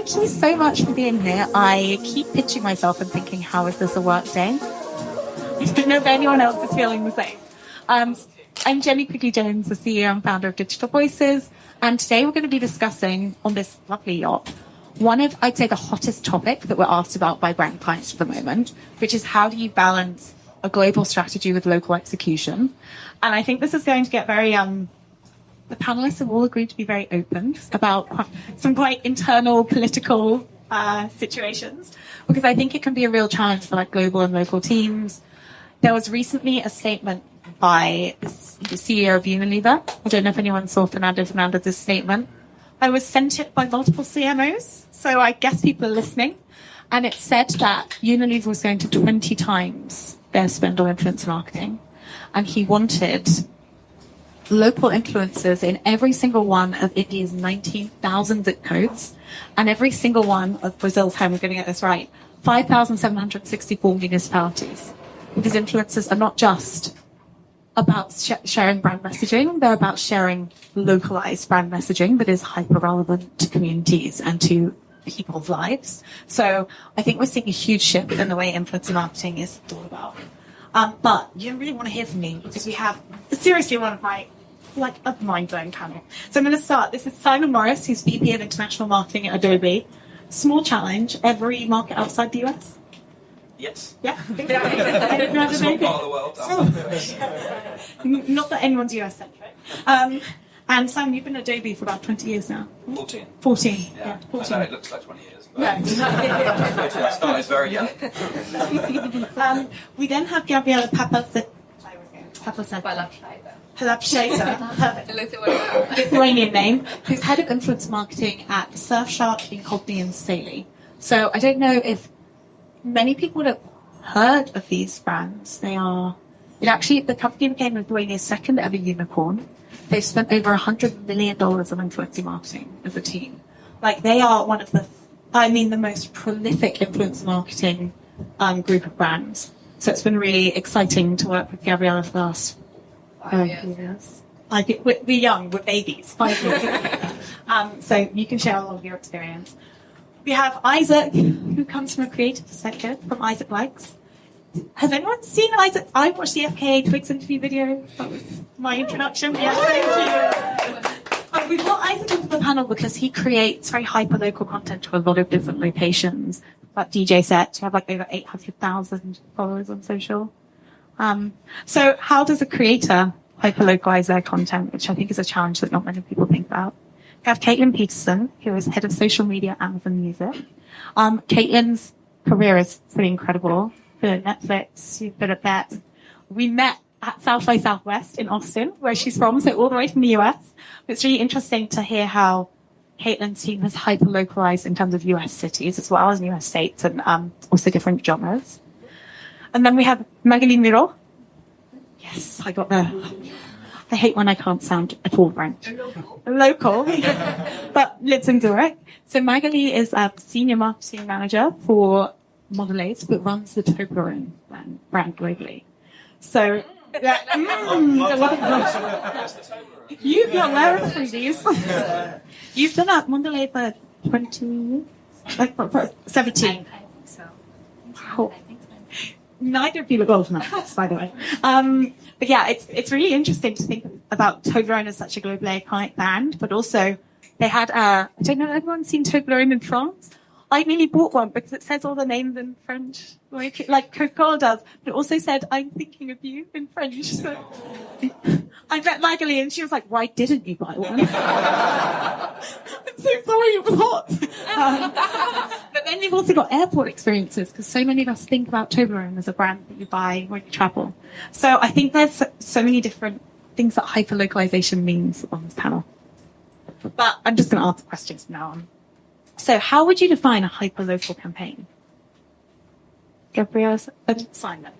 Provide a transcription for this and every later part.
thank you so much for being here. I keep pitching myself and thinking, how is this a work day? I don't know if anyone else is feeling the same. I'm Jenny Quigley-Jones, the CEO and founder of Digital Voices, and today we're going to be discussing on this lovely yacht one of, I'd say, the hottest topic that we're asked about by brand clients at the moment, which is how do you balance a global strategy with local execution? And I think this is going to get very, the panelists have all agreed to be very open about some quite internal political situations, because I think it can be a real challenge for like global and local teams. There was recently a statement by the CEO of Unilever. I don't know if anyone saw Fernando Fernandez's statement. I was sent it by multiple CMOs, so I guess people are listening. And it said that Unilever was going to 20 times their spend on influencer marketing. And he wanted local influencers in every single one of India's 19,000 zip codes and every single one of Brazil's, how am I going to get this right, 5,764 municipalities. These influencers are not just about sharing brand messaging, they're about sharing localized brand messaging that is hyper-relevant to communities and to people's lives. So I think we're seeing a huge shift in the way influencer marketing is thought about. But you really want to hear from me because we have seriously one of my, like, a mind-blowing panel. So I'm going to start. This is Simon Morris, who's VP of International Marketing at Adobe. Small challenge, every market outside the US? Yes. Yeah. Small part of the world. Not that anyone's US-centric. And Simon, you've been at Adobe for about 20 years now. 14. 14. Yeah, 14. I know it looks like 20 years. But Yeah. 14, I started very young. We then have Gabriela Papalapsheta. Perfect. Lithuanian name, who's head of influence marketing at Surfshark, Incogni and Saley. So I don't know if many people have heard of these brands. The company became Lithuania's second ever unicorn. They've spent over $100 million on influencer marketing as a team. Like, they are one of the most prolific influencer marketing group of brands. So it's been really exciting to work with Gabriella for the last 5 years. We're young, we're babies, 5 years. So you can share a lot of your experience. We have Isaac, who comes from a creative perspective, from Isaac Likes. Has anyone seen Isaac? I watched the FKA Twigs interview video. That was my introduction. Yes, thank you. We brought Isaac into the panel because he creates very hyper-local content to a lot of different locations. Like DJ sets, we have like over 800,000 followers on social. So how does a creator hyper-localize their content, which I think is a challenge that not many people think about? We have Caitlin Peterson, who is head of social media at Amazon Music. Caitlin's career is pretty incredible. Been at Netflix, she's been at that. We met at South by Southwest in Austin, where she's from, so all the way from the US. It's really interesting to hear how Caitlin's team has hyper-localized in terms of US cities as well as US states and also different genres. And then we have Magali Miro. Yes, I got there. I hate when I can't sound at all French. Local. But lives in Zurich. So Magali is a senior marketing manager for Mondolēz, but runs the Toblerone brand globally. So, you've got Lara through these. You've done that Mondolēz for 20 years? Like, for 17. I think so. Wow. Neither of you look old enough, by the way. But yeah, it's really interesting to think about Toblerone as such a globally iconic brand, but also they had, I don't know if everyone's seen Toblerone in France. I nearly bought one because it says all the names in French, like Coca-Cola does. But it also said, "I'm thinking of you" in French. So I met Magali and she was like, "Why didn't you buy one?" I'm so sorry, it was hot. But then you've also got airport experiences because so many of us think about Toblerone as a brand that you buy when you travel. So I think there's so many different things that hyper-localization means on this panel. But I'm just going to answer questions from now on. So how would you define a hyper-local campaign? Gabriella, Simon.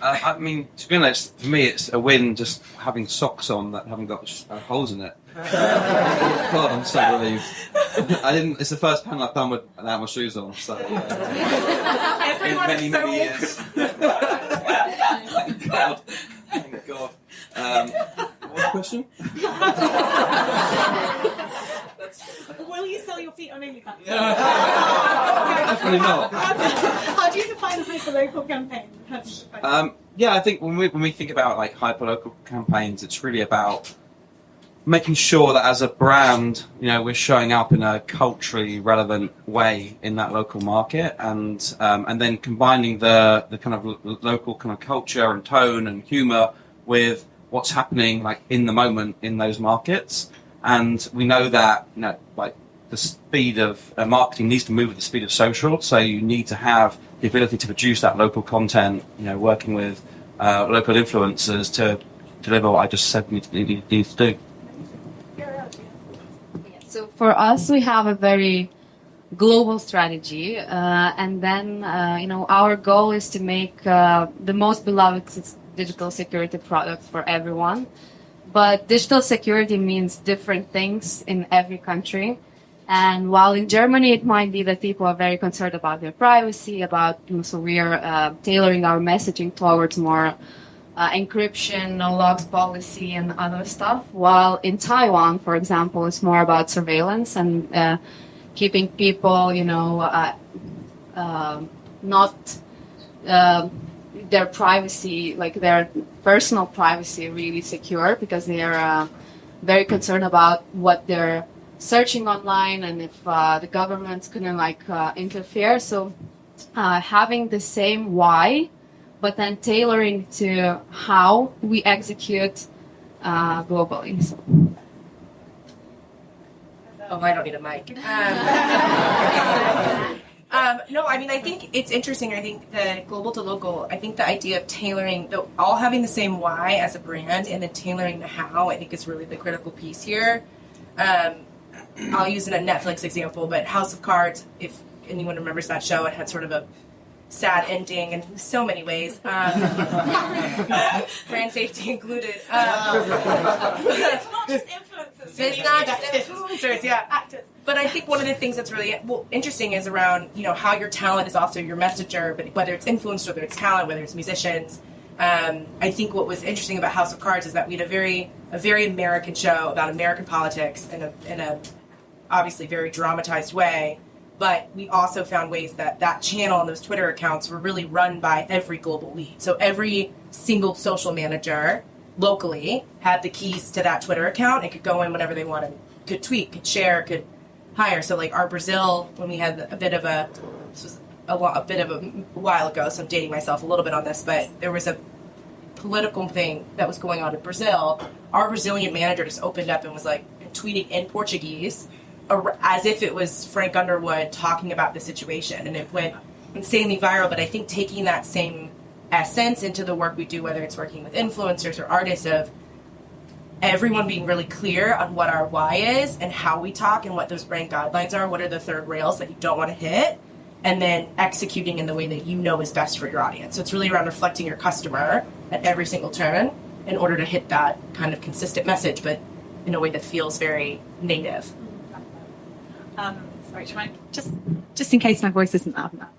I mean, to be honest, for me, it's a win just having socks on that haven't got holes in it. God, I'm so relieved. It's the first panel I've done without my shoes on, so in many years. Thank God. Thank God. What's the question? Will you sell your feet on OnlyFans? Definitely not. How do you define a hyperlocal campaign? I think when we think about like hyperlocal campaigns, it's really about making sure that as a brand, we're showing up in a culturally relevant way in that local market, and then combining the kind of local kind of culture and tone and humor with what's happening like in the moment in those markets. And we know that like the speed of marketing needs to move with the speed of social, so you need to have the ability to produce that local content, working with local influencers to deliver what I just said you need to do. So for us, we have a very global strategy, and then our goal is to make the most beloved digital security product for everyone. But digital security means different things in every country. And while in Germany it might be that people are very concerned about their privacy, so we are tailoring our messaging towards more encryption, no logs policy, and other stuff. While in Taiwan, for example, it's more about surveillance and keeping people, not their privacy, like their personal privacy, really secure, because they are very concerned about what they're searching online and if the government's gonna interfere. So having the same why, but then tailoring to how we execute globally. So. Oh, I don't need a mic. No, I mean, I think it's interesting. I think the global to local, I think the idea of tailoring, all having the same why as a brand and then tailoring the how, I think is really the critical piece here. I'll use a Netflix example, but House of Cards, if anyone remembers that show, it had sort of a sad ending in so many ways, brand safety included. It's not just influencers. It's not just influencers, yeah. Actors. But I think one of the things that's really interesting is around how your talent is also your messenger, but whether it's influencers, whether it's talent, whether it's musicians. I think what was interesting about House of Cards is that we had a very American show about American politics in a obviously very dramatized way. But we also found ways that channel and those Twitter accounts were really run by every global lead. So every single social manager locally had the keys to that Twitter account and could go in whenever they wanted, could tweet, could share, could hire. So like our Brazil, when we had a bit of a while ago, so I'm dating myself a little bit on this, but there was a political thing that was going on in Brazil. Our Brazilian manager just opened up and was like tweeting in Portuguese, as if it was Frank Underwood talking about the situation, and it went insanely viral. But I think taking that same essence into the work we do, whether it's working with influencers or artists, of everyone being really clear on what our why is and how we talk and what those brand guidelines are, what are the third rails that you don't want to hit, and then executing in the way that is best for your audience. So it's really around reflecting your customer at every single turn in order to hit that kind of consistent message, but in a way that feels very native. Sorry, just in case my voice isn't loud enough.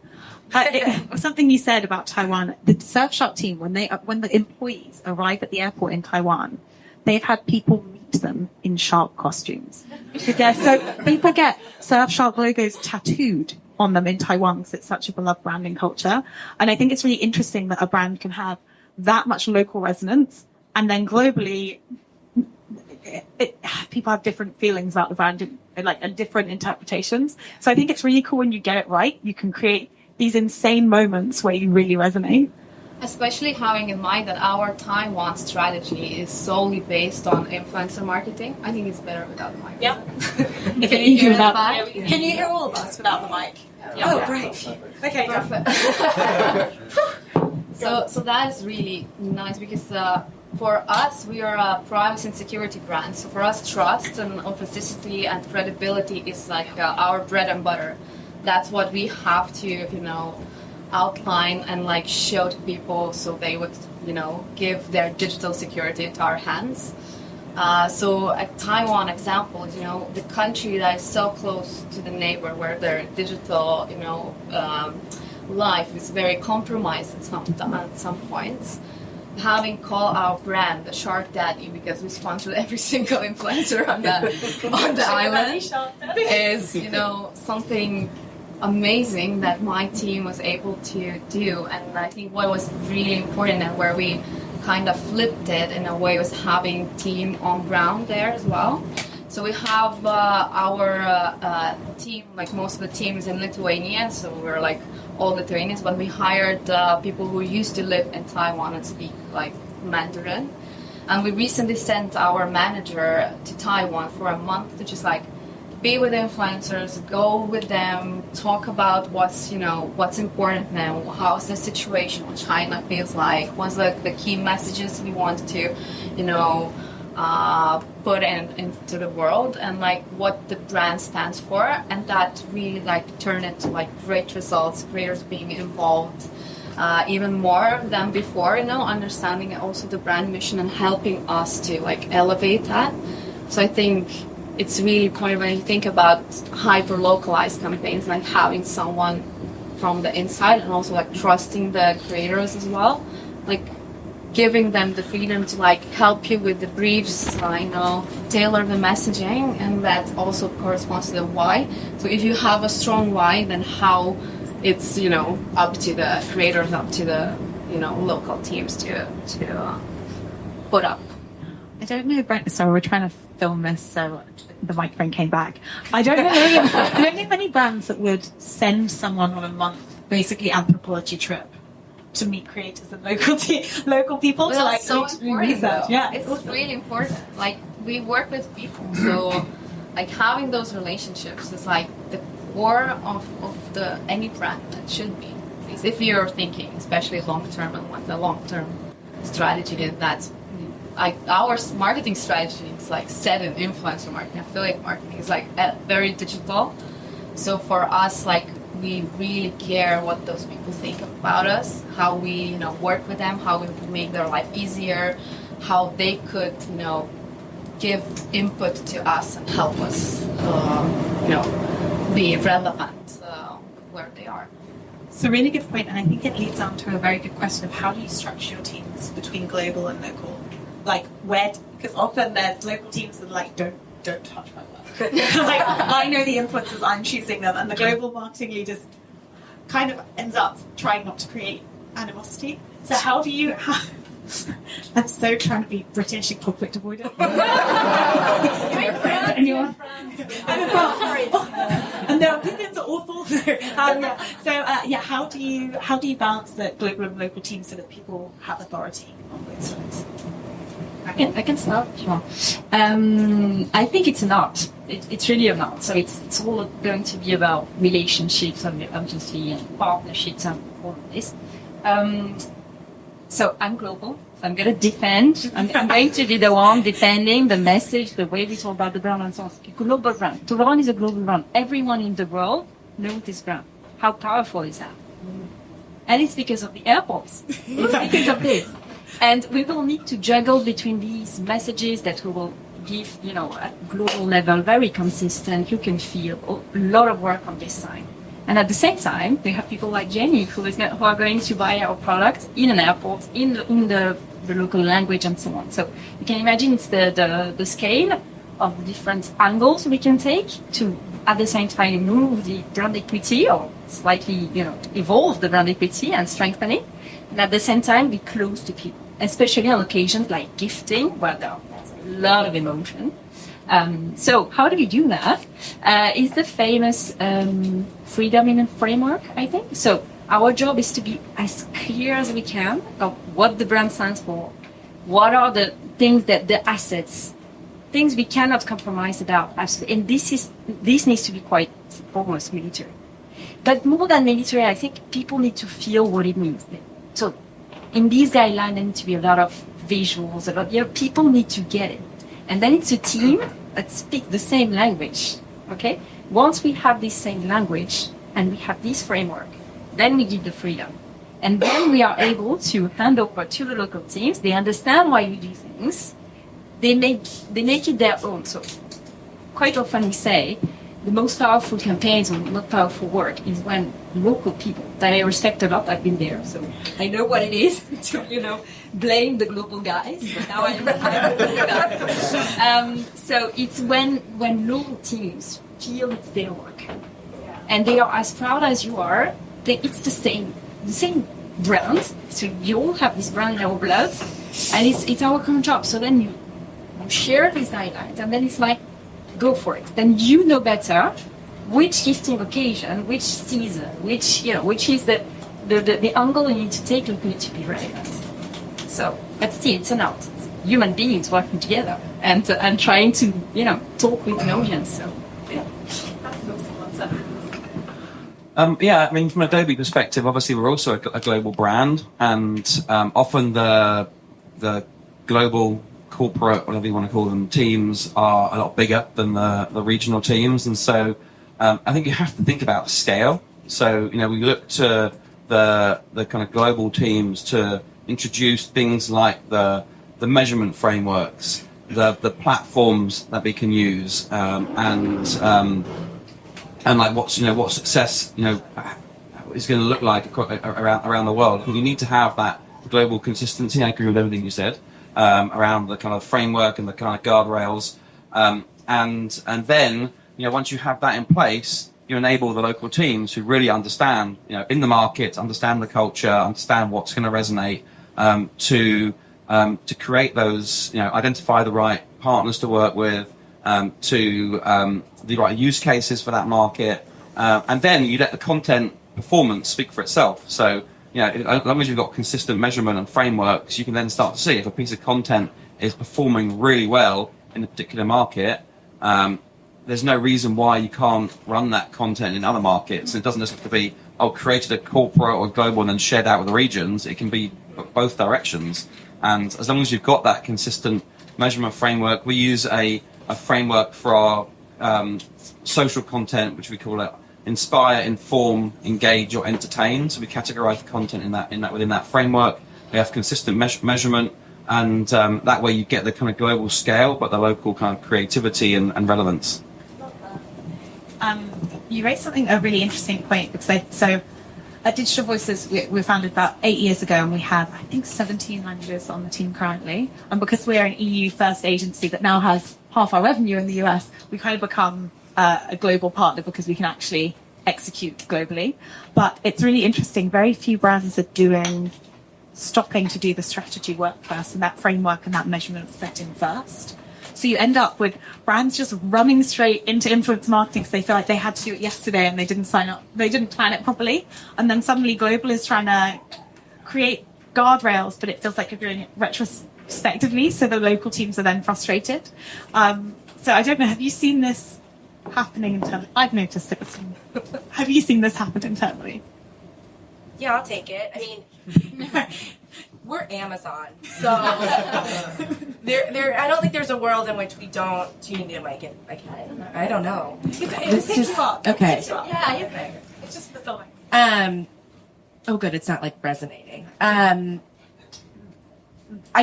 Something you said about Taiwan, the Surfshark team, when the employees arrive at the airport in Taiwan, they've had people meet them in shark costumes. So people get Surfshark logos tattooed on them in Taiwan because it's such a beloved brand and culture. And I think it's really interesting that a brand can have that much local resonance, and then globally people have different feelings about the brand and different interpretations. So I think it's really cool when you get it right. You can create these insane moments where you really resonate. Especially having in mind that our Taiwan strategy is solely based on influencer marketing. I think it's better without the mic. Yeah. Can you hear that? Can you hear all of us without the mic? Yeah. Oh, great. Okay, perfect. So that is really nice because for us, we are a privacy and security brand. So for us, trust and authenticity and credibility is like our bread and butter. That's what we have to, outline and show to people so they would, give their digital security into our hands. So a Taiwan example, the country that is so close to the neighbor where their digital, life is very compromised at some points. having called our brand the Shark Daddy because we sponsored every single influencer on the island is, you know, something amazing that my team was able to do. And I think what was really important and where we kind of flipped it in a way was having team on ground there as well. So we have our team, like most of the team is in Lithuania, so we're like all Lithuanians, but we hired people who used to live in Taiwan and speak like Mandarin. And we recently sent our manager to Taiwan for a month to just like be with influencers, go with them, talk about what's important now, how's the situation, what China feels like, what's the key messages we want to, put into the world, and like what the brand stands for, and that really like turned into like great results, creators being involved even more than before, understanding also the brand mission and helping us to like elevate that. So I think it's really important when you think about hyper localized campaigns, like having someone from the inside and also like trusting the creators as well, like giving them the freedom to like help you with the briefs, tailor the messaging, and that also corresponds to the why. So if you have a strong why, then how it's up to the creators, up to the local teams to put up. I don't know, Brent. Sorry, we're trying to film this, so the microphone came back. I don't know many brands that would send someone on a month, basically anthropology trip, to meet creators and local people to like so do research. Yeah, it's really important. Like we work with people, so like having those relationships is like the core of any brand that should be. Because if you're thinking, especially long term, and what the long term strategy is, that's like our marketing strategy is like set in influencer marketing, affiliate marketing is like very digital. So for us, like we really care what those people think about us, how we work with them, how we make their life easier, how they could give input to us and help us be relevant where they are. It's a really good point, and I think it leads on to a very good question of how do you structure your teams between global and local? Like where, because often there's local teams that are like, don't touch my work. Like I know the influencers, I'm choosing them, and the global marketing leaders kind of ends up trying not to create animosity. So how do you I'm so trying to be British and conflict avoidant. Anyone? And their opinions are awful. How do you balance the global and local teams so that people have authority on both sides? I can start. Sure. I think it's an art. It's really an art. So it's all going to be about relationships, obviously, and partnerships and all of this. So I'm global. So I'm going to defend. I'm going to be the one defending the message, the way we talk about the brand and so on. Global brand. Touron is a global brand. Everyone in the world knows this brand. How powerful is that? And it's because of the airports. It's because of this. And we will need to juggle between these messages that we will give, at global level, very consistent. You can feel a lot of work on this side. And at the same time, we have people like Jenny who are going to buy our product in an airport, in the local language and so on. So you can imagine it's the scale of the different angles we can take to, at the same time, move the brand equity or slightly, evolve the brand equity and strengthen it. And at the same time, be close to people, especially on occasions like gifting, where there's a lot of emotion. So how do we do that? Is the famous freedom in a framework, I think. So our job is to be as clear as we can of what the brand stands for, what are the things that the assets, things we cannot compromise about. Absolutely. And this needs to be quite almost military. But more than military, I think people need to feel what it means. So in these guidelines, there need to be a lot of visuals, people need to get it. And then it's a team that speaks the same language, okay? Once we have this same language and we have this framework, then we give the freedom. And then we are able to hand over to the local teams. They understand why we do things. They make it their own. So quite often we say, the most powerful campaigns or the most powerful work is when local people that I respect a lot, I've been there, so I know what it is to, blame the global guys, but now I so it's when local teams feel it's their work. And they are as proud as you are. It's the same brand. So you all have this brand in our blood, and it's our common job. So then you share these highlights, and then it's like, go for it. Then you know better which gifting occasion, which season, which is the angle you need to take looking to be relevant. So, but still, it's an art. It's human beings working together and trying to talk with an audience. So, yeah. I mean, from an Adobe perspective, obviously we're also a global brand, and often the global corporate, whatever you want to call them, teams are a lot bigger than the regional teams, and so I think you have to think about scale. So we look to the kind of global teams to introduce things like the measurement frameworks, the platforms that we can use, and like what success is going to look like around the world. You need to have that global consistency. I agree with everything you said around the kind of framework and the kind of guardrails, and then once you have that in place, you enable the local teams who really understand in the market, understand the culture, understand what's going to resonate, to create those, identify the right partners to work with, to the right use cases for that market, and then you let the content performance speak for itself. So, as long as you've got consistent measurement and frameworks, you can then start to see if a piece of content is performing really well in a particular market. There's no reason why you can't run that content in other markets. It doesn't just have to be, created a corporate or global and then shared out with the regions. It can be both directions. And as long as you've got that consistent measurement framework, we use a framework for our social content, which we call it inspire, inform, engage, or entertain. So we categorize the content within that framework. We have consistent measurement, and that way you get the kind of global scale, but the local kind of creativity and relevance. You raised a really interesting point, because at Digital Voices, we were founded about 8 years ago, and we have, I think, 17 languages on the team currently. And because we're an EU first agency that now has half our revenue in the US, we kind of become a global partner because we can actually execute globally. But it's really interesting. Very few brands are stopping to do the strategy work first, and that framework and that measurement setting first. So you end up with brands just running straight into influence marketing because they feel like they had to do it yesterday and they didn't sign up, they didn't plan it properly. And then suddenly global is trying to create guardrails, but it feels like you're doing it retrospectively. So the local teams are then frustrated. So I don't know, have you seen this happening internally? I've noticed it. Have you seen this happen internally? Yeah, I'll take it. I mean, we're Amazon, so there. I don't think there's a world in which we don't tune in. I don't know. It's just okay. Yeah, you think. It's just fulfilling. Oh, good. It's not like resonating. I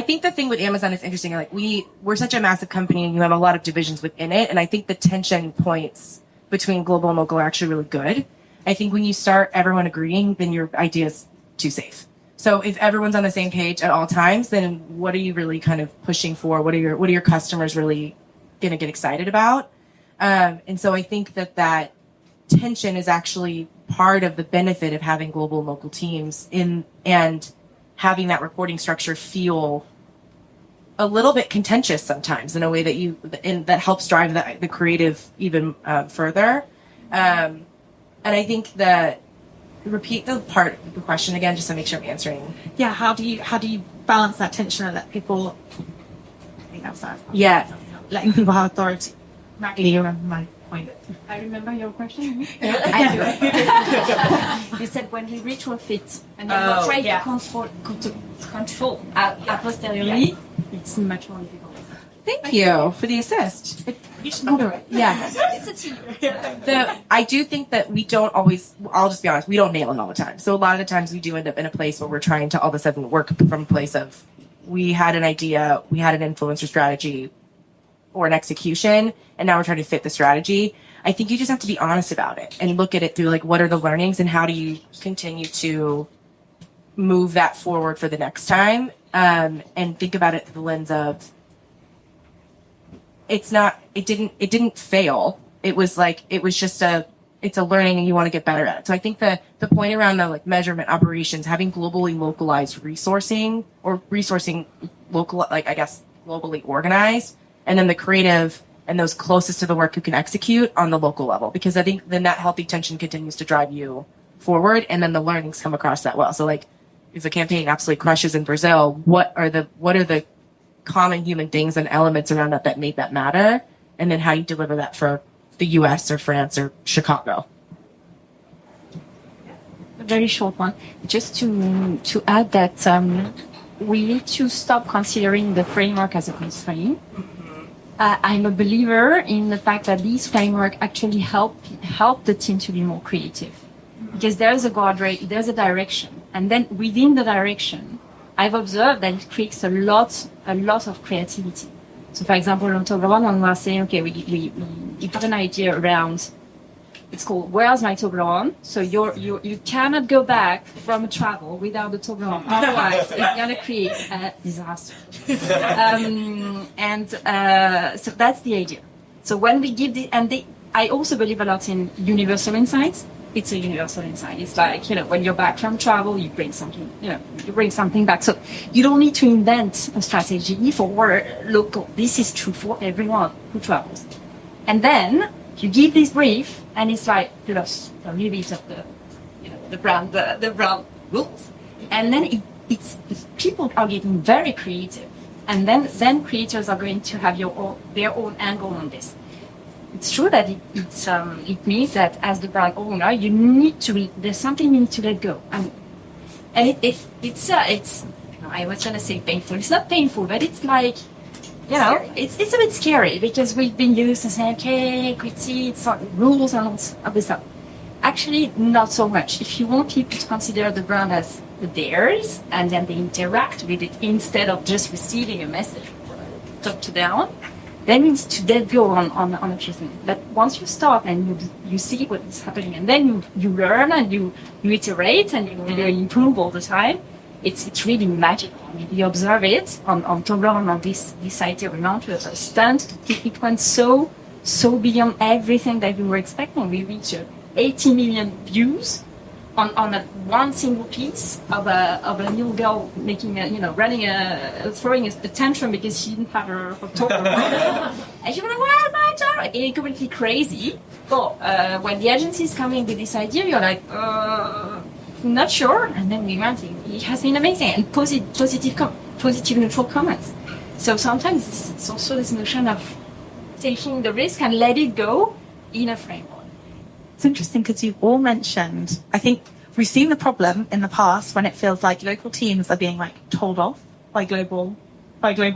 think the thing with Amazon is interesting. Like we're such a massive company, and you have a lot of divisions within it. And I think the tension points between global and local are actually really good. I think when you start everyone agreeing, then your idea is too safe. So if everyone's on the same page at all times, then what are you really kind of pushing for? What are your customers really going to get excited about? And so I think that tension is actually part of the benefit of having global and local teams and having that reporting structure feel a little bit contentious sometimes in a way that helps drive the creative even further. And I think that. Repeat the part of the question again, just to make sure I'm answering. Yeah, how do you balance that tension and let people? I think that's that. Yeah, letting people have authority. Maggie, you remember my point. I remember your question. I do. You said when we retrofit and then we're trying to control a posteriori, it's much more difficult. Thank you for the assist. You should moderate. Yeah. It's a team. I do think that we don't always, I'll just be honest, we don't nail it all the time. So a lot of the times we do end up in a place where we're trying to all of a sudden work from a place of, we had an idea, we had an influencer strategy, or an execution, and now we're trying to fit the strategy. I think you just have to be honest about it and look at it through like, what are the learnings and how do you continue to move that forward for the next time? And think about it through the lens of, it didn't fail. It was just it's a learning and you want to get better at it. So I think the point around the like measurement operations, having globally localized resourcing or resourcing local, like I guess globally organized, and then the creative and those closest to the work who can execute on the local level, because I think then that healthy tension continues to drive you forward, and then the learnings come across that well. So like if a campaign absolutely crushes in Brazil, what are the common human things and elements around that made that matter, and then how you deliver that for the US or France or Chicago. A very short one. Just to add that we need to stop considering the framework as a constraint. I'm a believer in the fact that these framework actually help the team to be more creative, because there's a guardrail, there's a direction, and then within the direction, I've observed that it creates a lot of creativity. So, for example, on Toblerone, when we're saying, okay, we put an idea around, it's called "Where's my Toblerone?" So you cannot go back from a travel without the Toblerone, otherwise it's gonna create a disaster. So that's the idea. So when we give I also believe a lot in universal insights. It's a universal insight. It's like, when you're back from travel, you bring something back. So you don't need to invent a strategy for local. This is true for everyone who travels. And then you give this brief, and it's like, plus a little bit of the brand rules. And then people are getting very creative. And then creators are going to have their own angle on this. It's true that it means that as the brand owner, there's something you need to let go. And it's I was trying to say painful. It's not painful, but it's like, it's a bit scary, because we've been used to saying, okay, equity, it's rules and all this stuff. Actually, not so much. If you want people to consider the brand as theirs, and then they interact with it instead of just receiving a message top to down, then it's to let go on a few things. But once you start and you see what is happening, and then you learn and you iterate and you improve all the time, it's really magical. I mean, you observe it on Toblerone, on this idea of amount of a stunt. It went so beyond everything that we were expecting. We reached 80 million views on one single piece of a little girl making throwing a tantrum because she didn't have her Toblerone. And she was like, "Where's my Toblerone?" It's completely crazy. But when the agency is coming with this idea, you're like, not sure. And then we went, it has been amazing, and positive neutral comments. So sometimes it's also this notion of taking the risk and let it go in a framework. It's interesting because you've all mentioned, I think we've seen the problem in the past when it feels like local teams are being like told off by global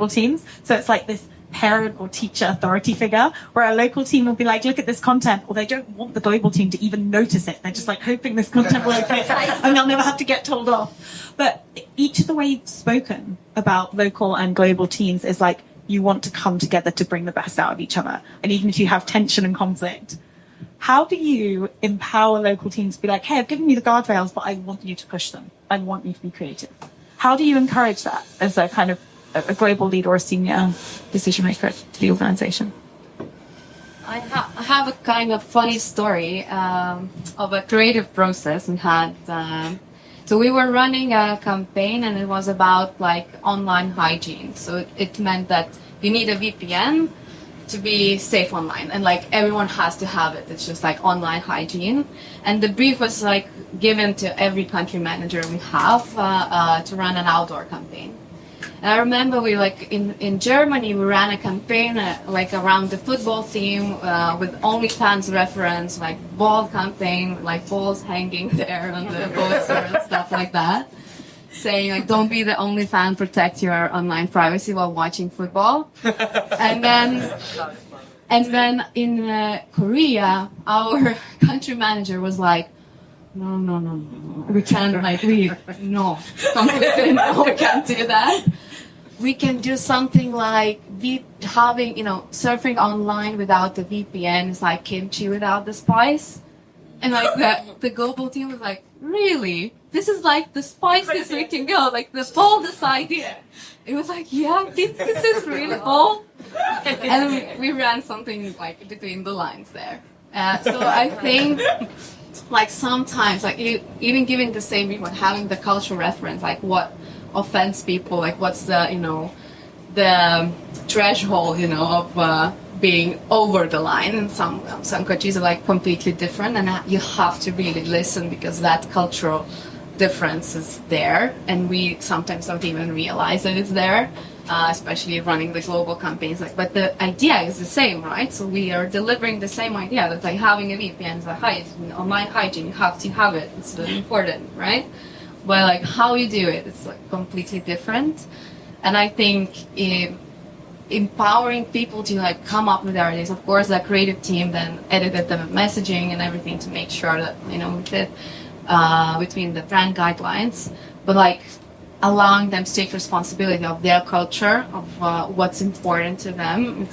teams. So it's like this parent or teacher authority figure where a local team will be like, look at this content, or they don't want the global team to even notice it. They're just like hoping this content will fit and they'll never have to get told off. But each of the way you've spoken about local and global teams is like, you want to come together to bring the best out of each other. And even if you have tension and conflict, how do you empower local teams to be like, hey, I've given you the guardrails, but I want you to push them. I want you to be creative. How do you encourage that as a kind of a global leader or a senior decision maker to the organization? I have a kind of funny story of a creative process we had. So we were running a campaign, and it was about like online hygiene. So it meant that you need a VPN to be safe online, and like everyone has to have it. It's just like online hygiene, and the brief was like given to every country manager we have to run an outdoor campaign. And I remember we like in Germany we ran a campaign like around the football theme with OnlyFans reference, like ball campaign, like balls hanging there on the poster and stuff like that, saying like, don't be the only fan, protect your online privacy while watching football. And then in Korea, our country manager was like, no, we can't, like, no, completely no, we can't do that. we can do something like having, surfing online without the VPN is like kimchi without the spice. And like the global team was like, really? This is like the spiciest we can go, like the boldest idea. It was like, yeah, this is really bold. And we ran something like between the lines there. So I think like sometimes, like even giving the same reward, having the cultural reference, like what offends people, like what's the, the threshold, of being over the line, and some countries are like completely different, and you have to really listen because that cultural difference is there, and we sometimes don't even realize that it's there, especially running the global campaigns. But the idea is the same, right? So we are delivering the same idea that like having a VPN is online hygiene, you have to have it. It's really important, right? But like how you do it, it's like completely different. And I think empowering people to like come up with their ideas. Of course, the creative team then edited the messaging and everything to make sure that we fit between the brand guidelines, but like allowing them to take responsibility of their culture, of what's important to them.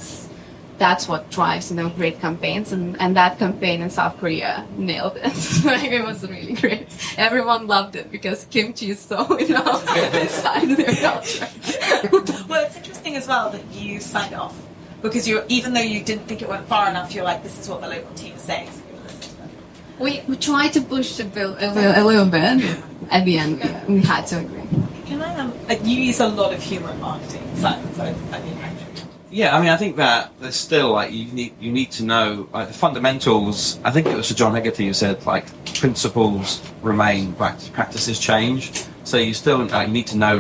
That's what drives great campaigns, and that campaign in South Korea nailed it. Like, it was really great. Everyone loved it because kimchi is so inside their culture. Well, it's interesting as well that you signed off, because even though you didn't think it went far enough, you're like, this is what the local team is saying, so you're listening to them. We tried to push the bill a little bit. At the end, we had to agree. Can I you use a lot of humour in marketing, so Yeah, I mean, I think that there's still like you need to know like the fundamentals. I think it was Sir John Hegarty who said like principles remain, practices change. So you still you need to know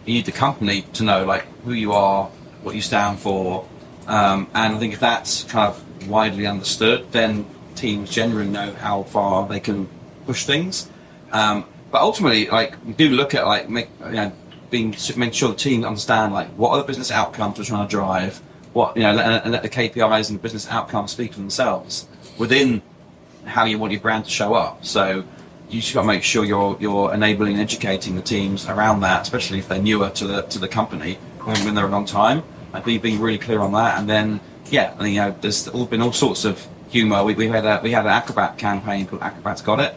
you need the company to know who you are, what you stand for, and I think if that's kind of widely understood, then teams generally know how far they can push things. But ultimately, we do look at making sure the team understand what are the business outcomes we're trying to drive, and let the KPIs and the business outcomes speak for themselves within how you want your brand to show up. So you just got to make sure you're enabling and educating the teams around that, especially if they're newer to the company when they're a long time. Being really clear on that, and then there's been all sorts of humour. We had an Acrobat campaign called Acrobat's Got It.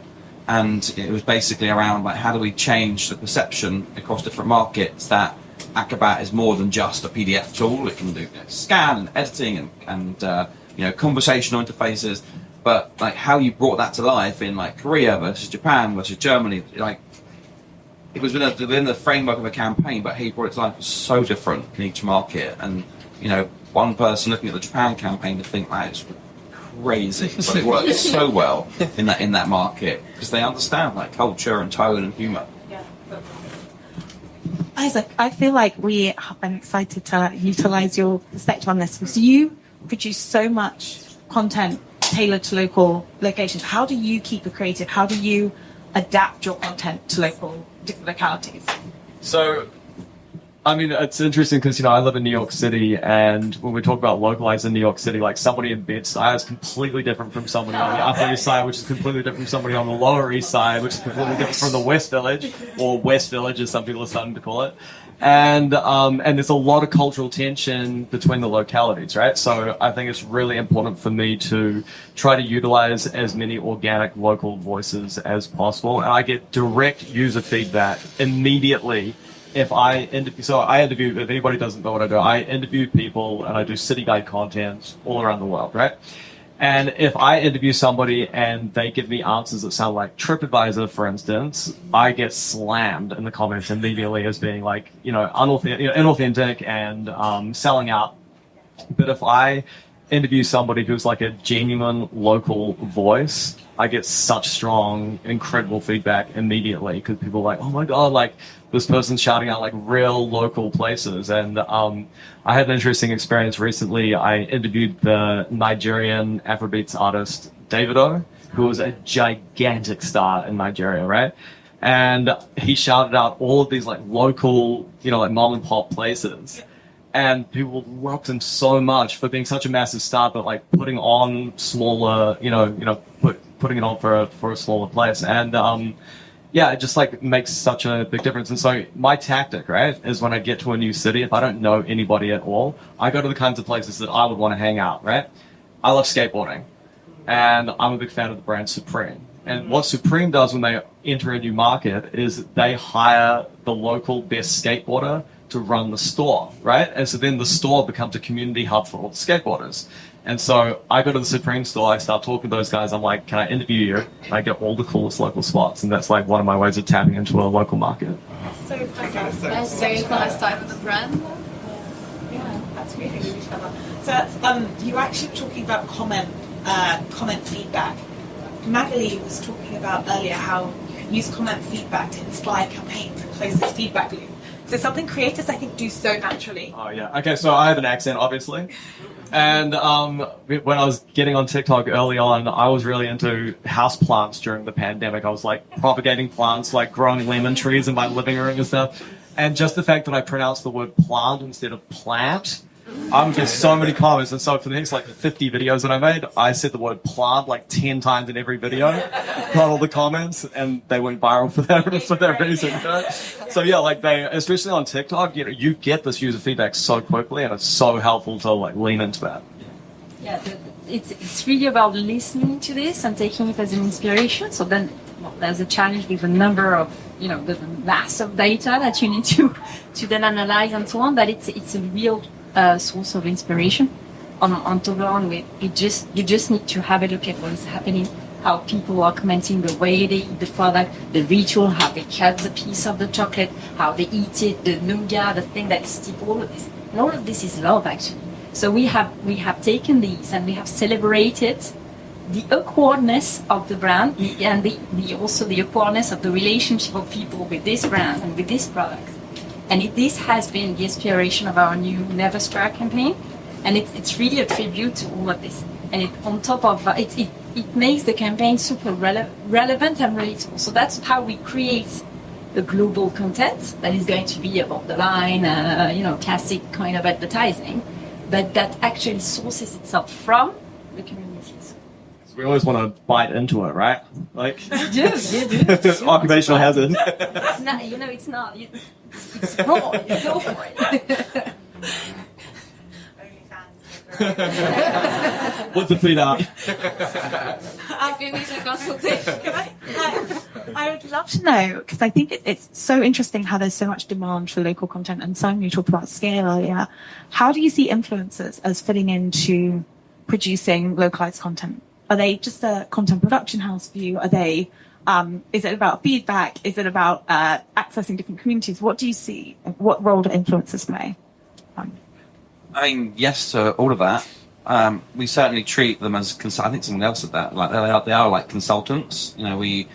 And it was basically around how do we change the perception across different markets that Acrobat is more than just a PDF tool. It can do scan and editing and conversational interfaces. But how you brought that to life in Korea versus Japan versus Germany, it was within the framework of a campaign, but how you brought it to life was so different in each market. And one person looking at the Japan campaign to think that it's crazy, but it works so well in that market because they understand culture and tone and humour. Yeah. Isaac, I feel like I'm excited to utilise your perspective on this, because you produce so much content tailored to local locations. How do you keep it creative? How do you adapt your content to different localities? So, I mean, it's interesting because, I live in New York City, and when we talk about localizing New York City, somebody in Bed-Stuy is completely different from somebody on the Upper East Side, which is completely different from somebody on the Lower East Side, which is completely different from the West Village, or West Village as some people are starting to call it. And there's a lot of cultural tension between the localities, right? So I think it's really important for me to try to utilize as many organic local voices as possible. And I get direct user feedback immediately. If I interview, if anybody doesn't know what I do, I interview people and I do city guide content all around the world, right? And if I interview somebody and they give me answers that sound like TripAdvisor, for instance, I get slammed in the comments immediately as being inauthentic and selling out. But if I interview somebody who's a genuine local voice, I get such strong, incredible feedback immediately because people are like, oh my God, this person's shouting out real local places. And I had an interesting experience recently. I interviewed the Nigerian Afrobeats artist Davido, who was a gigantic star in Nigeria, right? And he shouted out all of these local, mom and pop places. And people loved him so much for being such a massive star, but putting on smaller, putting it on for a smaller place. And yeah, it just like makes such a big difference. And so my tactic, right, is when I get to a new city, if I don't know anybody at all, I go to the kinds of places that I would want to hang out, right? I love skateboarding, and I'm a big fan of the brand Supreme. And what Supreme does when they enter a new market is they hire the local best skateboarder to run the store, right? And so then the store becomes a community hub for all the skateboarders. And so I go to the Supreme store, I start talking to those guys, I'm like, can I interview you? And I get all the coolest local spots, and that's like one of my ways of tapping into a local market. So fantastic. That's very nice type of the brand. Yeah, that's really clever. So that's, you were actually talking about comment feedback. Magali was talking about earlier how you can use comment feedback to inspire campaigns and close this feedback loop. So something creators, I think, do so naturally. Oh, yeah. Okay, so I have an accent, obviously. And when I was getting on TikTok early on, I was really into house plants during the pandemic. I was like propagating plants, like growing lemon trees in my living room and stuff. And just the fact that I pronounced the word plant instead of plant, I'm getting so many comments. And so for the next like 50 videos that I made, I said the word plant like 10 times in every video, got all the comments, and they went viral for that reason. You know? So yeah, like especially on TikTok, you know, you get this user feedback so quickly, and it's so helpful to like lean into that. Yeah, it's really about listening to this and taking it as an inspiration. So then there's a challenge with the number of, you know, the mass of data that you need to then analyze and so on, but it's a real source of inspiration. On top of it, you just need to have a look at what is happening, how people are commenting, the way they eat the product, the ritual, how they cut the piece of the chocolate, how they eat it, the nougat, the thing that is still all of this. And all of this is love, actually. So we have taken these and we have celebrated the awkwardness of the brand and also the awkwardness of the relationship of people with this brand and with this product. And this has been the inspiration of our new Never Strike campaign. And it's really a tribute to all of this. And it, on top of it makes the campaign super relevant and relatable. So that's how we create the global content that is going to be above the line, classic kind of advertising, but that actually sources itself from the communities. So we always want to bite into it, right? Like you do. Occupational hazard. It's not. It's not. It's raw. You go for it. What's the feed out? If you need a consultation. I would love to know, because I think it's so interesting how there's so much demand for local content, and Simon, you talked about scale earlier. How do you see influencers as fitting into producing localized content? Are they just a content production house for you? Are they, is it about feedback? Is it about accessing different communities? What do you see? What role do influencers play? I mean, yes to all of that. We certainly treat them as I think someone else said that. Like they are like consultants. You know, we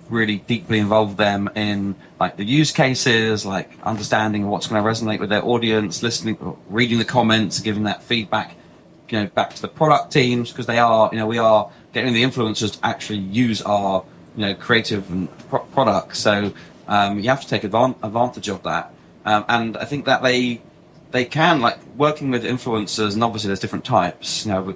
really deeply involve them in like the use cases, like understanding what's going to resonate with their audience, listening, reading the comments, giving that feedback, you know, back to the product teams, because we are getting the influencers to actually use our, you know, creative and products. So you have to take advantage of that, and I think that they can, like, working with influencers, and obviously there's different types, you know,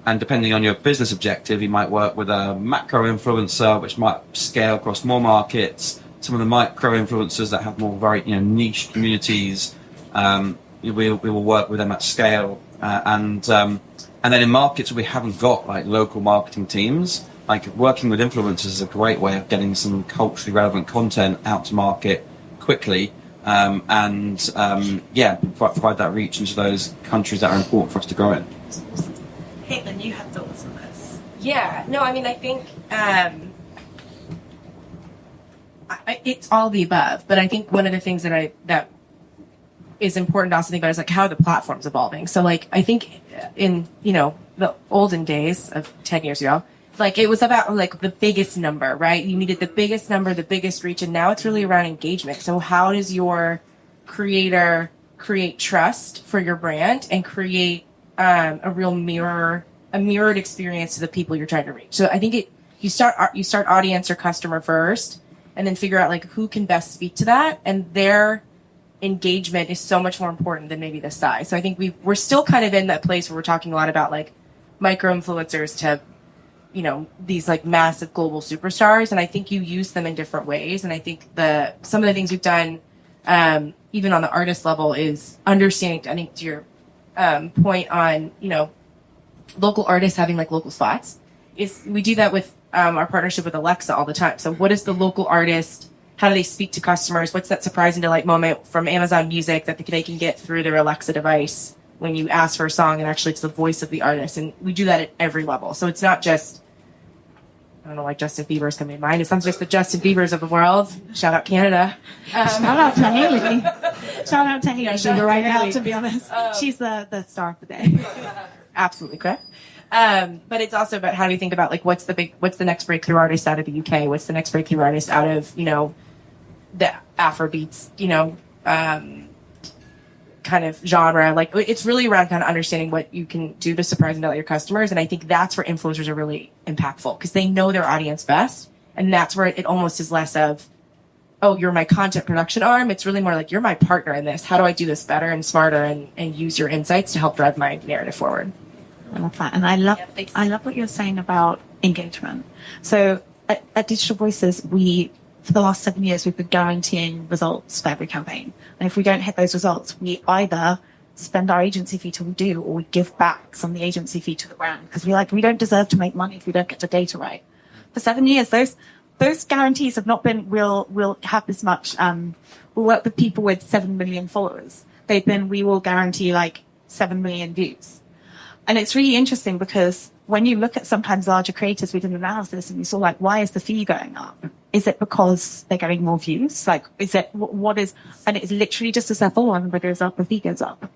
and depending on your business objective, you might work with a macro influencer, which might scale across more markets. Some of the micro influencers that have more very, you know, niche communities, we will work with them at scale. And then in markets where we haven't got like local marketing teams, like working with influencers is a great way of getting some culturally relevant content out to market quickly. Provide that reach into those countries that are important for us to grow in. Caitlin, you had thoughts on this? Yeah, no, I mean, I think it's all the above, but I think one of the things that is important to also think about is like how the platform's evolving. So like, I think in, you know, the olden days of 10 years ago, like it was about like the biggest number, right? You needed the biggest number, the biggest reach, and now it's really around engagement. So how does your creator create trust for your brand and create a mirrored experience to the people you're trying to reach? So I think you start audience or customer first, and then figure out like who can best speak to that, and their engagement is so much more important than maybe the size. So I think we're still kind of in that place where we're talking a lot about like micro influencers to these like massive global superstars, and I think you use them in different ways. And I think some of the things we've done, even on the artist level, is understanding. I think to your point on local artists having like local spots, is we do that with our partnership with Alexa all the time. So what is the local artist? How do they speak to customers? What's that surprise and delight moment from Amazon Music that they can get through their Alexa device when you ask for a song and actually it's the voice of the artist? And we do that at every level. So it's not just, I don't know, like Justin Bieber's coming to mind. It's not just the Justin Biebers of the world. Shout out Canada. Shout out to Haley. Shout out to Haley. Yeah, shout out right to now, Haley. to be honest. She's the star of the day. Absolutely correct. But it's also about how do we think about like what's the next breakthrough artist out of the UK? What's the next breakthrough artist out of the Afrobeats kind of genre? Like it's really around kind of understanding what you can do to surprise and delight your customers. And I think that's where influencers are really impactful because they know their audience best, and that's where it almost is less of, oh, you're my content production arm. It's really more like you're my partner in this. How do I do this better and smarter and use your insights to help drive my narrative forward? I love that. And I love what you're saying about engagement. So at Digital Voices, for the last 7 years, we've been guaranteeing results for every campaign. And if we don't hit those results, we either spend our agency fee till we do, or we give back some of the agency fee to the brand. Because we don't deserve to make money if we don't get the data right. For 7 years, those guarantees have not been, we'll have this much, we'll work with people with 7 million followers. They've been, we will guarantee like 7 million views. And it's really interesting because when you look at sometimes larger creators, we did an analysis and we saw like, why is the fee going up? Is it because they're getting more views? Like, is it, what is, and it's literally just as their follower number goes up, the fee goes up.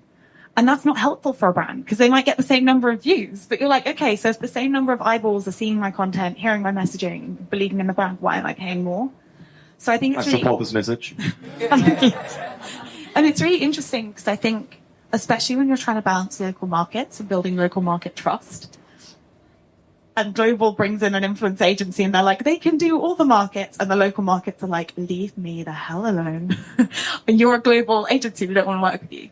And that's not helpful for a brand because they might get the same number of views, but you're like, okay, so if the same number of eyeballs are seeing my content, hearing my messaging, believing in the brand, why am I paying more? So I think it's really, support this message. And it's really interesting because I think, especially when you're trying to balance local markets and building local market trust, and global brings in an influence agency and they're like, they can do all the markets, and the local markets are like, leave me the hell alone. And you're a global agency, we don't want to work with you.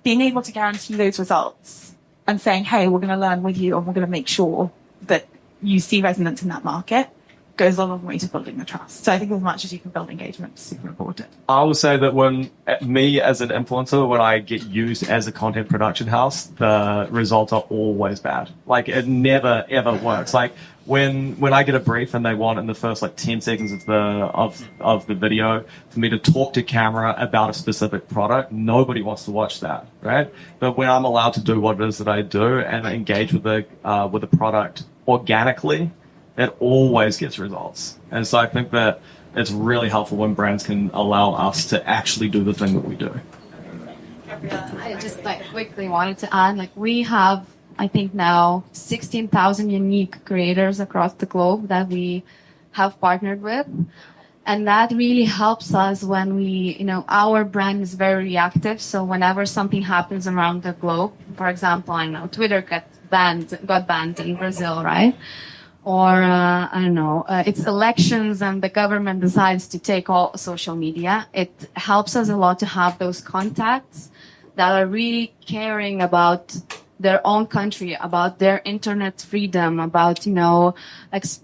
Being able to guarantee those results and saying, hey, we're going to learn with you and we're going to make sure that you see resonance in that market goes a long way to building the trust. So I think as much as you can build engagement is super important. I will say that when me as an influencer, when I get used as a content production house, the results are always bad. Like it never ever works. Like when I get a brief and they want in the first like 10 seconds of the video for me to talk to camera about a specific product, nobody wants to watch that, right? But when I'm allowed to do what it is that I do and engage with the product organically, it always gets results. And so I think that it's really helpful when brands can allow us to actually do the thing that we do. I just quickly wanted to add, we have, I think now 16,000 unique creators across the globe that we have partnered with. And that really helps us when our brand is very reactive. So whenever something happens around the globe, for example, I know Twitter got banned in Brazil, right? Or, it's elections and the government decides to take all social media. It helps us a lot to have those contacts that are really caring about their own country, about their internet freedom, about,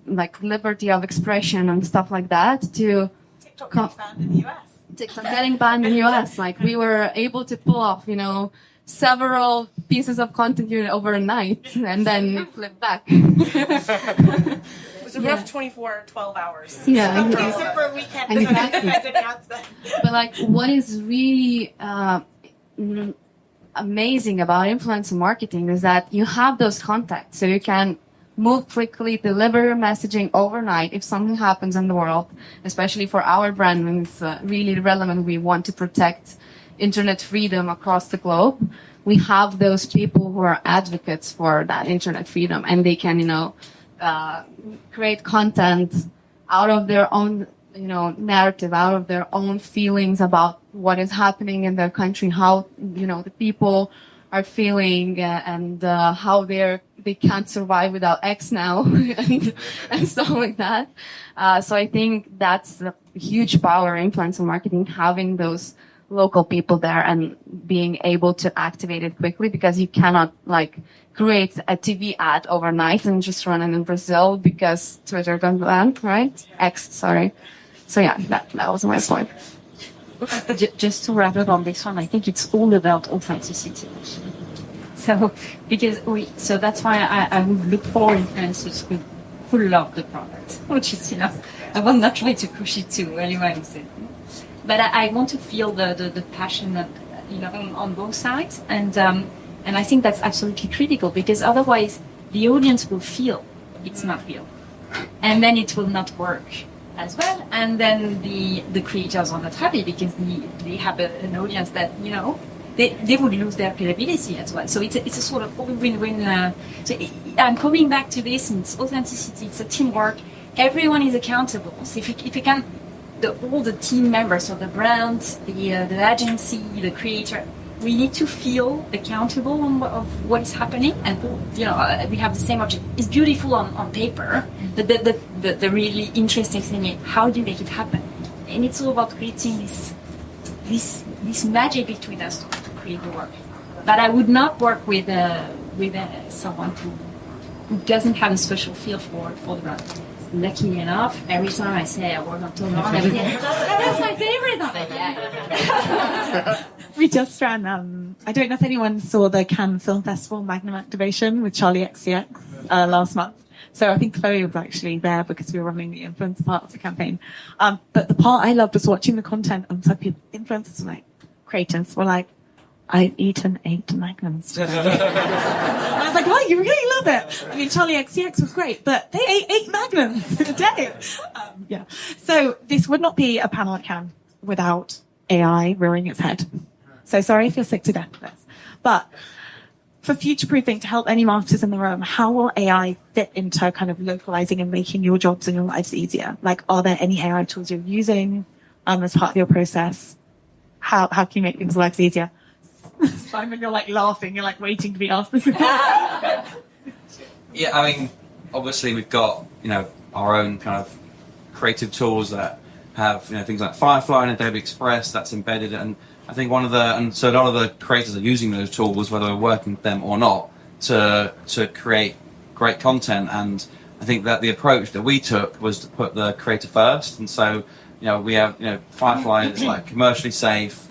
like liberty of expression and stuff like that. TikTok getting banned in the US. TikTok getting banned in the US. We were able to pull off, several pieces of content overnight and then flip back. It was a rough 12 hours. Yeah. Use it for a weekend. Exactly. But what is really amazing about influencer marketing is that you have those contacts, so you can move quickly, deliver your messaging overnight if something happens in the world, especially for our brand when it's really relevant. We want to protect internet freedom across the globe. We have those people who are advocates for that internet freedom, and they can, create content out of their own, narrative, out of their own feelings about what is happening in their country, how, the people are feeling, and how they can't survive without X now, and stuff like that. So I think that's the huge power in influencer marketing, having those local people there and being able to activate it quickly, because you cannot like create a TV ad overnight and just run it in Brazil because Twitter got banned, right? X, sorry. So yeah, that was my point. Just to wrap up on this one, I think it's all about authenticity. So so that's why I would look for influencers who love the product, which is, I will not try to push it to anyone. But I want to feel the passion, on both sides, and I think that's absolutely critical, because otherwise the audience will feel it's not real, and then it will not work as well, and then the creators are not happy because they have an audience that they would lose their credibility as well. So it's a sort of win-win. So I'm coming back to this, and it's authenticity, it's a teamwork. Everyone is accountable. So if you can, all the team members, so the brand, the agency, the creator, we need to feel accountable of what is happening, and we have the same object. It's beautiful on paper, but the really interesting thing is how do you make it happen? And it's all about creating this magic between us to create the work. But I would not work with someone who doesn't have a special feel for the brand. Lucky enough, every time I say I work on Toulon, that's my favorite of it. Yeah. We just ran, I don't know if anyone saw the Cannes Film Festival Magnum activation with Charlie XCX last month. So I think Chloe was actually there because we were running the influencer part of the campaign. But the part I loved was watching the content, and some people, influencers were like, creators were like, I've eaten 8 Magnums today. I was like, wow, you really love it. I mean, Charlie XCX was great, but they ate 8 Magnums in a day. Yeah. So this would not be a panel at Cannes without AI rearing its head. So sorry if you're sick to death of this. But for future-proofing, to help any marketers in the room, how will AI fit into kind of localizing and making your jobs and your lives easier? Like, are there any AI tools you're using as part of your process? How can you make people's lives easier? Simon, you're like laughing. You're like waiting to be asked this. Yeah, I mean, obviously we've got, our own kind of creative tools that have, things like Firefly and Adobe Express that's embedded. And I think so a lot of the creators are using those tools, whether we're working with them or not, to create great content. And I think that the approach that we took was to put the creator first. And so, we have, Firefly is like commercially safe,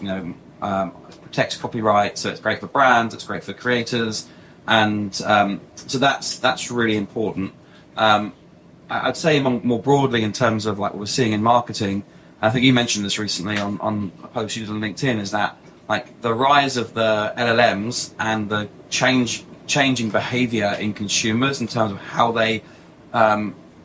protects copyright, so it's great for brands, it's great for creators, and so that's really important. I'd say more broadly in terms of like what we're seeing in marketing, I think you mentioned this recently on a post you did on LinkedIn, is that like the rise of the LLMs and the changing behavior in consumers in terms of how they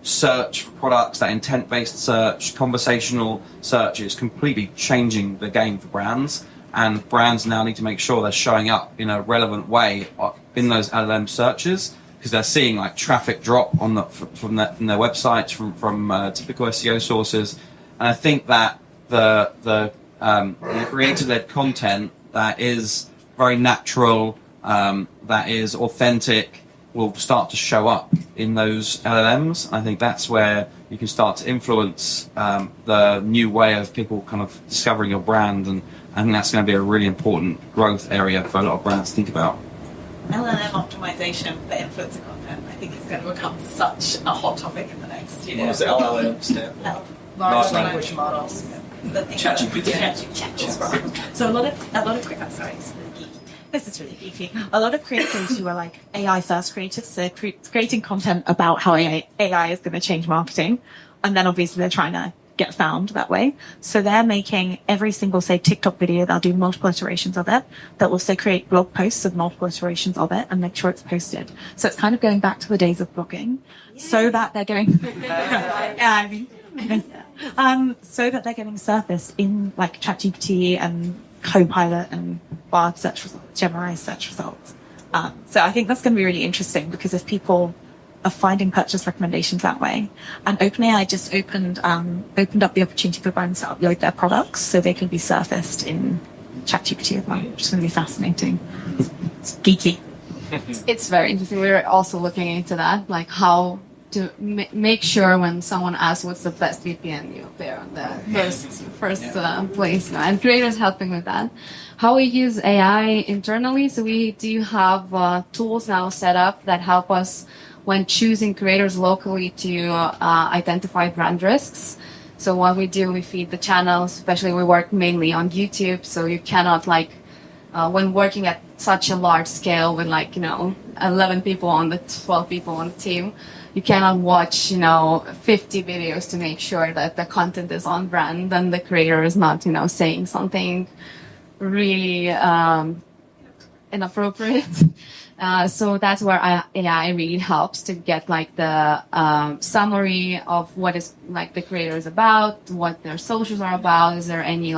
search for products, that intent-based search, conversational search is completely changing the game for brands. And brands now need to make sure they're showing up in a relevant way in those LLM searches, because they're seeing like traffic drop from their websites, from typical SEO sources. And I think that the creator-led content that is very natural, that is authentic, will start to show up in those LLMs. I think that's where you can start to influence the new way of people kind of discovering your brand, and I think that's going to be a really important growth area for a lot of brands to think about. LLM optimization for influencer content, I think, is going to become such a hot topic in the next year. What does LLM stand for? Large language models. ChatGPT. So a lot of sorry, this is really geeky. A lot of creators who are like AI first creators, so creating content about how AI is going to change marketing, and then obviously they're trying to get found that way. So they're making every single, say, TikTok video, they'll do multiple iterations of it. They'll also create blog posts of multiple iterations of it and make sure it's posted. So it's kind of going back to the days of blogging, so that they're going, so that they're getting surfaced in like ChatGPT and Copilot and Bard search results, Gemini search results. So I think that's going to be really interesting, because if people are finding purchase recommendations that way, and OpenAI just opened up the opportunity for brands to upload their products so they can be surfaced in ChatGPT as well, which is going to be fascinating. It's geeky. It's very interesting. We're also looking into that, like how to make sure when someone asks what's the best VPN, you appear on the first place, and creators helping with that. How we use AI internally, so we do have tools now set up that help us when choosing creators locally to identify brand risks. So what we do, we feed the channels, especially we work mainly on YouTube, so you cannot when working at such a large scale with 11 people on the 12 people on the team, you cannot watch 50 videos to make sure that the content is on brand and the creator is not saying something really inappropriate. So that's where AI really helps to get the summary of what is the creator is about, what their socials are about. Is there any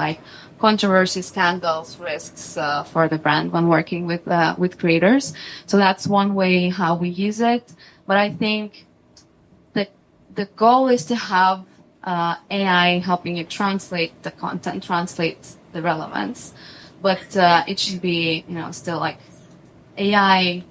controversy, scandals, risks for the brand when working with creators? So that's one way how we use it. But I think the goal is to have AI helping you translate the content, translate the relevance. But it should be, still AI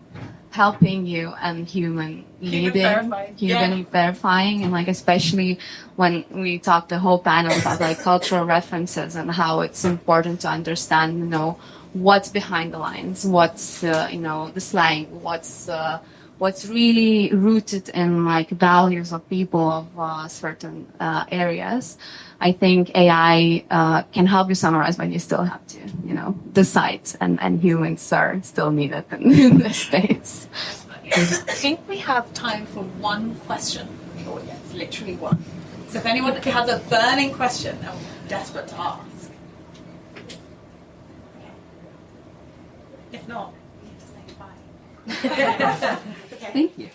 helping you and human leading, human verifying, and especially when we talk the whole panel about cultural references and how it's important to understand, what's behind the lines, what's the slang, what's really rooted in values of people of certain areas. I think AI can help you summarize, but you still have to, decide, and humans are still needed in this space. I think we have time for one question from the audience, literally one. So if anyone has a burning question, I'm desperate to ask. If not, we need to say goodbye. Okay. Thank you.